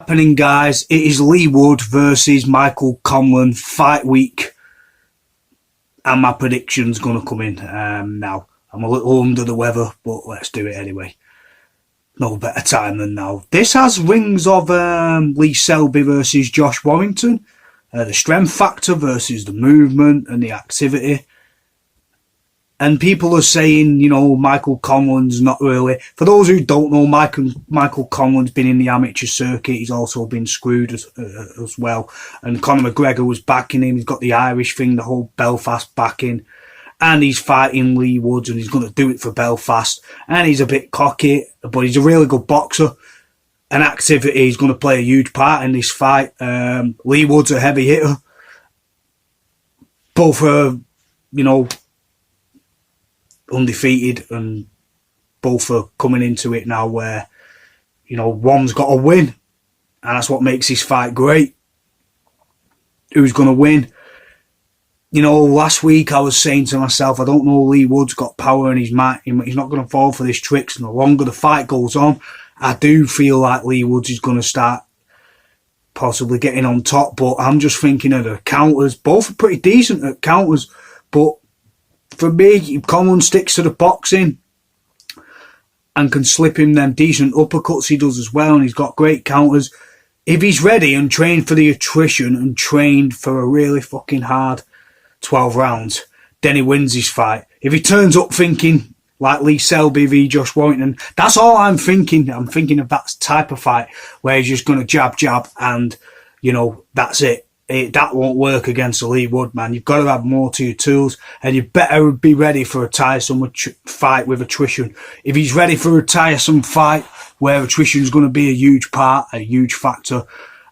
Happening, guys. It is Leigh Wood versus Michael Conlan fight week, and my prediction's going to come in now. I'm a little under the weather, but let's do it anyway. No better time than now. This has rings of Lee Selby versus Josh Warrington, the strength factor versus the movement and the activity. And people are saying, you know, Michael Conlan's not really. For those who don't know, Michael Conlan's been in the amateur circuit. He's also been screwed as well. And Conor McGregor was backing him. He's got the Irish thing, the whole Belfast backing. And he's fighting Leigh Woods, and he's going to do it for Belfast. And he's a bit cocky, but he's a really good boxer. And activity is going to play a huge part in this fight. Leigh Woods a heavy hitter. Both are, you know, undefeated, and both are coming into it now where, you know, one's got to win, and that's what makes this fight great. Who's going to win? You know, last week I was saying to myself, I don't know, Leigh Wood's got power and he's not going to fall for these tricks, and the longer the fight goes on, I do feel like Leigh Woods is going to start possibly getting on top, but I'm just thinking of the counters. Both are pretty decent at counters, but for me, Conlan sticks to the boxing and can slip him them decent uppercuts he does as well, and he's got great counters. If he's ready and trained for the attrition and trained for a really fucking hard 12 rounds, then he wins his fight. If he turns up thinking like Lee Selby v Josh Warrington, that's all I'm thinking. I'm thinking of that type of fight where he's just going to jab, and, you know, that's it. That won't work against a Leigh Wood, man. You've got to have more to your tools, and you better be ready for a tiresome fight with attrition. If he's ready for a tiresome fight where attrition is going to be a huge part, a huge factor,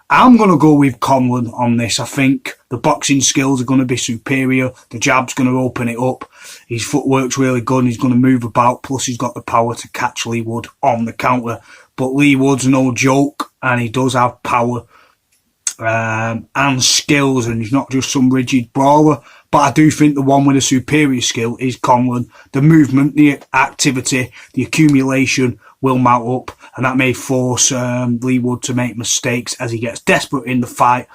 I'm going to go with Conlan on this. I think the boxing skills are going to be superior. The jab's going to open it up. His footwork's really good, and he's going to move about. Plus, he's got the power to catch Leigh Wood on the counter. But Leigh Wood's no joke, and he does have power and skills, and he's not just some rigid brawler. But I do think the one with a superior skill is Conlan. The movement, the activity, the accumulation will mount up, and that may force Leigh Wood to make mistakes as he gets desperate in the fight,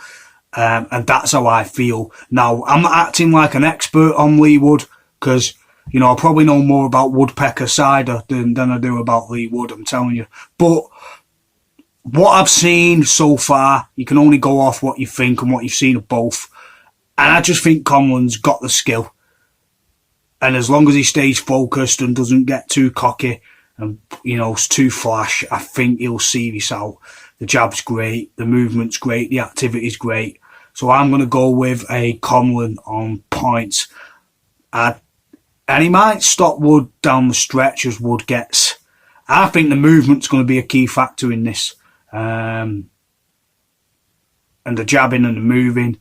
and that's how I feel. Now, I'm not acting like an expert on Leigh Wood, because, you know, I probably know more about woodpecker cider than I do about Leigh Wood, I'm telling you. But what I've seen so far, you can only go off what you think and what you've seen of both. And I just think Conlan's got the skill. And as long as he stays focused and doesn't get too cocky and, you know, too flash, I think he'll see this out. The jab's great, the movement's great, the activity's great. So I'm going to go with a Conlan on points. And he might stop Wood down the stretch as Wood gets. I think the movement's going to be a key factor in this. And the jabbing and the moving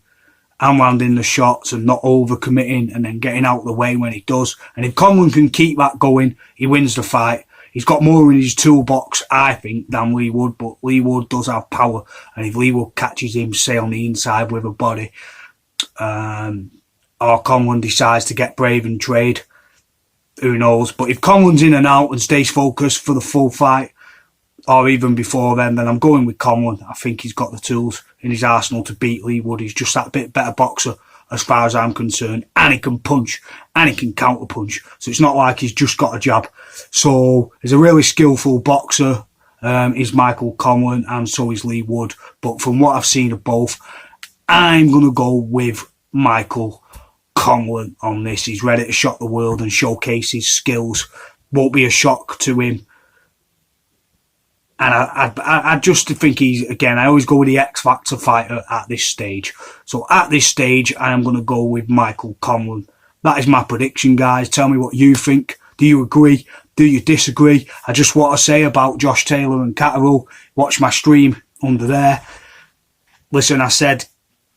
and landing the shots and not overcommitting and then getting out of the way when he does. And if Conlan can keep that going, he wins the fight. He's got more in his toolbox, I think, than Leigh Wood, but Leigh Wood does have power. And if Leigh Wood catches him, say, on the inside with a body, or Conlan decides to get brave and trade, who knows. But if Conlan's in and out and stays focused for the full fight, or even before then I'm going with Conlan. I think he's got the tools in his arsenal to beat Leigh Wood. He's just that bit better boxer as far as I'm concerned. And he can punch, and he can counter punch. So it's not like he's just got a jab. So he's a really skillful boxer, is Michael Conlan, and so is Leigh Wood. But from what I've seen of both, I'm going to go with Michael Conlan on this. He's ready to shock the world and showcase his skills. Won't be a shock to him. And I just think he's, again, I always go with the X Factor fighter at this stage. So at this stage, I am going to go with Michael Conlan. That is my prediction, guys. Tell me what you think. Do you agree? Do you disagree? I just want to say about Josh Taylor and Catterall, watch my stream under there. Listen, I said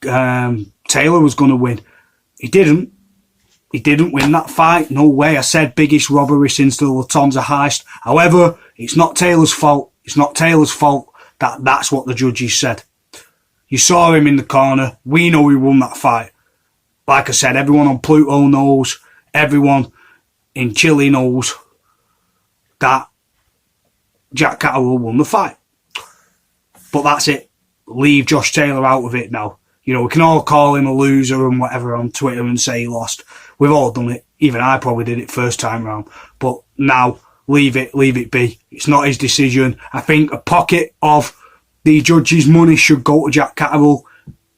Taylor was going to win. He didn't. He didn't win that fight. No way. I said biggest robbery since the Lufthansa heist. However, it's not Taylor's fault. It's not Taylor's fault. That's what the judges said. You saw him in the corner. We know he won that fight. Like I said, everyone on Pluto knows. Everyone in Chile knows that Jack Catterall won the fight. But that's it. Leave Josh Taylor out of it now. You know, we can all call him a loser and whatever on Twitter and say he lost. We've all done it. Even I probably did it first time round. But now, leave it be. It's not his decision. I think a pocket of the judges' money should go to Jack Catterall.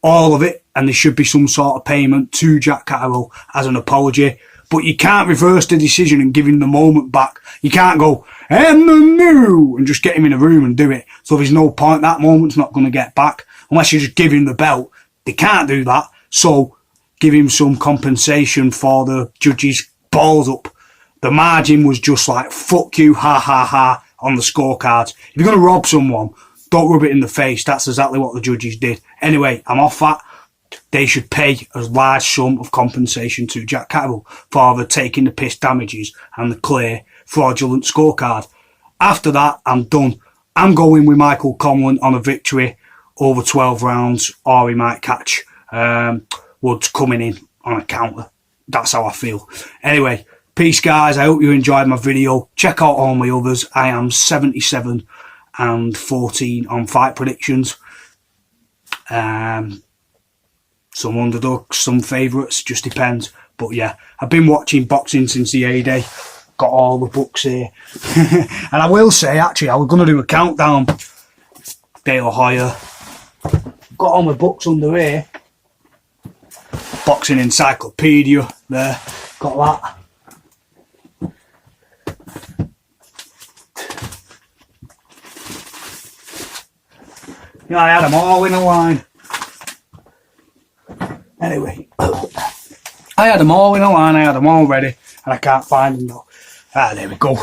All of it. And there should be some sort of payment to Jack Catterall as an apology. But you can't reverse the decision and give him the moment back. You can't go, and the new, and just get him in a room and do it. So there's no point. That moment's not going to get back. Unless you just give him the belt. They can't do that. So give him some compensation for the judges' balls up. The margin was just like, fuck you, ha ha ha, on the scorecards. If you're going to rob someone, don't rub it in the face. That's exactly what the judges did. Anyway, I'm off that. They should pay a large sum of compensation to Jack Catterall for the taking the piss damages and the clear fraudulent scorecard. After that, I'm done. I'm going with Michael Conlan on a victory over 12 rounds, or he might catch Woods coming in on a counter. That's how I feel. Anyway, peace guys. I hope you enjoyed my video. Check out all my others. I am 77 and 14 on fight predictions. Some underdogs, some favourites, just depends. But yeah, I've been watching boxing since the heyday. Got all the books here. And I will say, actually, I was going to do a countdown. De La Hoya. Got all my books under here. Boxing encyclopedia there. Got that. Yeah, I had them all in a line. Anyway, I had them all in a line, I had them all ready, and I can't find them though. Ah, there we go.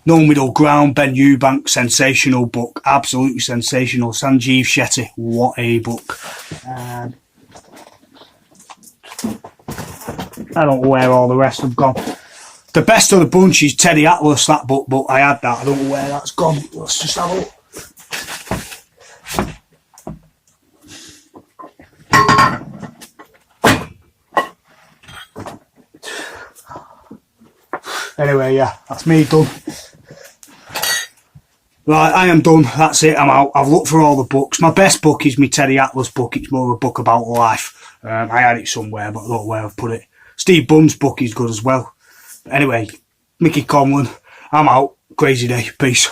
No Middle Ground, Ben Eubank, sensational book, absolutely sensational. Sanjeev Shetty, what a book. I don't know where all the rest have gone. The best of the bunch is Teddy Atlas, that book, but I had that, I don't know where that's gone. Let's just have a look. Anyway, yeah, that's me done. Right, I am done. That's it. I'm out. I've looked for all the books. My best book is my Teddy Atlas book. It's more of a book about life. I had it somewhere, but I don't know where I've put it. Steve Bum's book is good as well. But anyway, Mickey Conlan. I'm out. Crazy day. Peace.